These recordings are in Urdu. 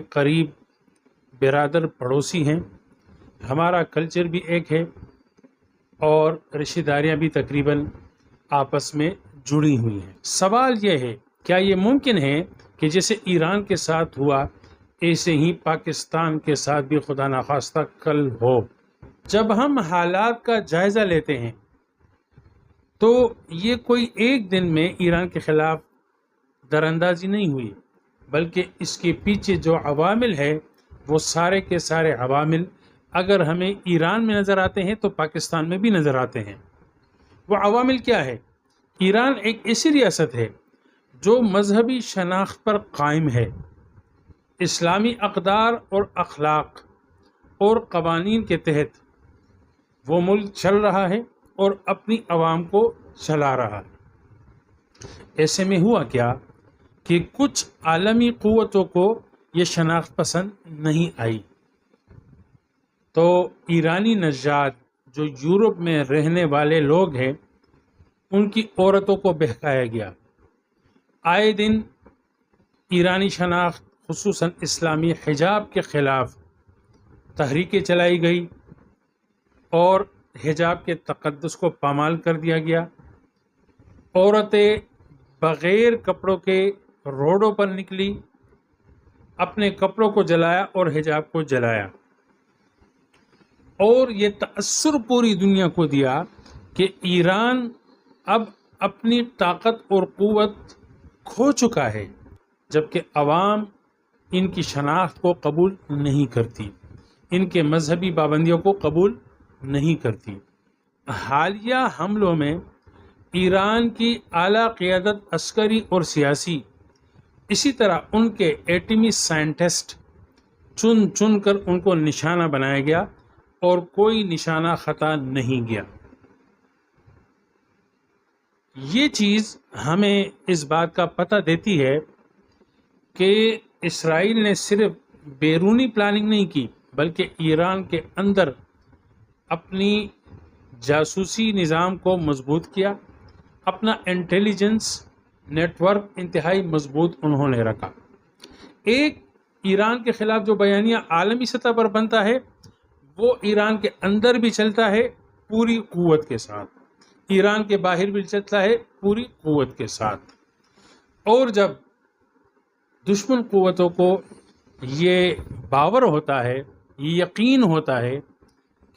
قریب برادر پڑوسی ہیں، ہمارا کلچر بھی ایک ہے اور رشتہ داریاں بھی تقریباً آپس میں جڑی ہوئی ہیں۔ سوال یہ ہے، کیا یہ ممکن ہے کہ جیسے ایران کے ساتھ ہوا ایسے ہی پاکستان کے ساتھ بھی خدا نخواستہ کل ہو؟ جب ہم حالات کا جائزہ لیتے ہیں تو یہ کوئی ایک دن میں ایران کے خلاف دراندازی نہیں ہوئی، بلکہ اس کے پیچھے جو عوامل ہے وہ سارے کے سارے عوامل اگر ہمیں ایران میں نظر آتے ہیں تو پاکستان میں بھی نظر آتے ہیں۔ وہ عوامل کیا ہے؟ ایران ایک ایسی ریاست ہے جو مذہبی شناخت پر قائم ہے، اسلامی اقدار اور اخلاق اور قوانین کے تحت وہ ملک چل رہا ہے اور اپنی عوام کو چلا رہا ہے۔ ایسے میں ہوا کیا کہ کچھ عالمی قوتوں کو یہ شناخت پسند نہیں آئی، تو ایرانی نژاد جو یورپ میں رہنے والے لوگ ہیں ان کی عورتوں کو بہکایا گیا۔ آئے دن ایرانی شناخت خصوصاً اسلامی حجاب کے خلاف تحریکیں چلائی گئی اور حجاب کے تقدس کو پامال کر دیا گیا۔ عورتیں بغیر کپڑوں کے روڈوں پر نکلی، اپنے کپڑوں کو جلایا اور حجاب کو جلایا، اور یہ تأثر پوری دنیا کو دیا کہ ایران اب اپنی طاقت اور قوت کھو چکا ہے، جبکہ عوام ان کی شناخت کو قبول نہیں کرتی، ان کے مذہبی پابندیوں کو قبول نہیں کرتی۔ حالیہ حملوں میں ایران کی اعلیٰ قیادت عسکری اور سیاسی، اسی طرح ان کے ایٹمی سائنٹسٹ چن چن کر ان کو نشانہ بنایا گیا اور کوئی نشانہ خطا نہیں گیا۔ یہ چیز ہمیں اس بات کا پتہ دیتی ہے کہ اسرائیل نے صرف بیرونی پلاننگ نہیں کی بلکہ ایران کے اندر اپنی جاسوسی نظام کو مضبوط کیا، اپنا انٹیلیجنس نیٹ ورک انتہائی مضبوط انہوں نے رکھا۔ ایک ایران کے خلاف جو بیانیہ عالمی سطح پر بنتا ہے وہ ایران کے اندر بھی چلتا ہے پوری قوت کے ساتھ، ایران کے باہر بھی چلتا ہے پوری قوت کے ساتھ، اور جب دشمن قوتوں کو یہ باور ہوتا ہے، یہ یقین ہوتا ہے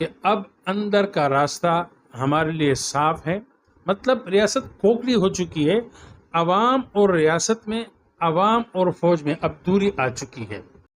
کہ اب اندر کا راستہ ہمارے لیے صاف ہے، مطلب ریاست کھوکھلی ہو چکی ہے، عوام اور ریاست میں، عوام اور فوج میں اب دوری آ چکی ہے،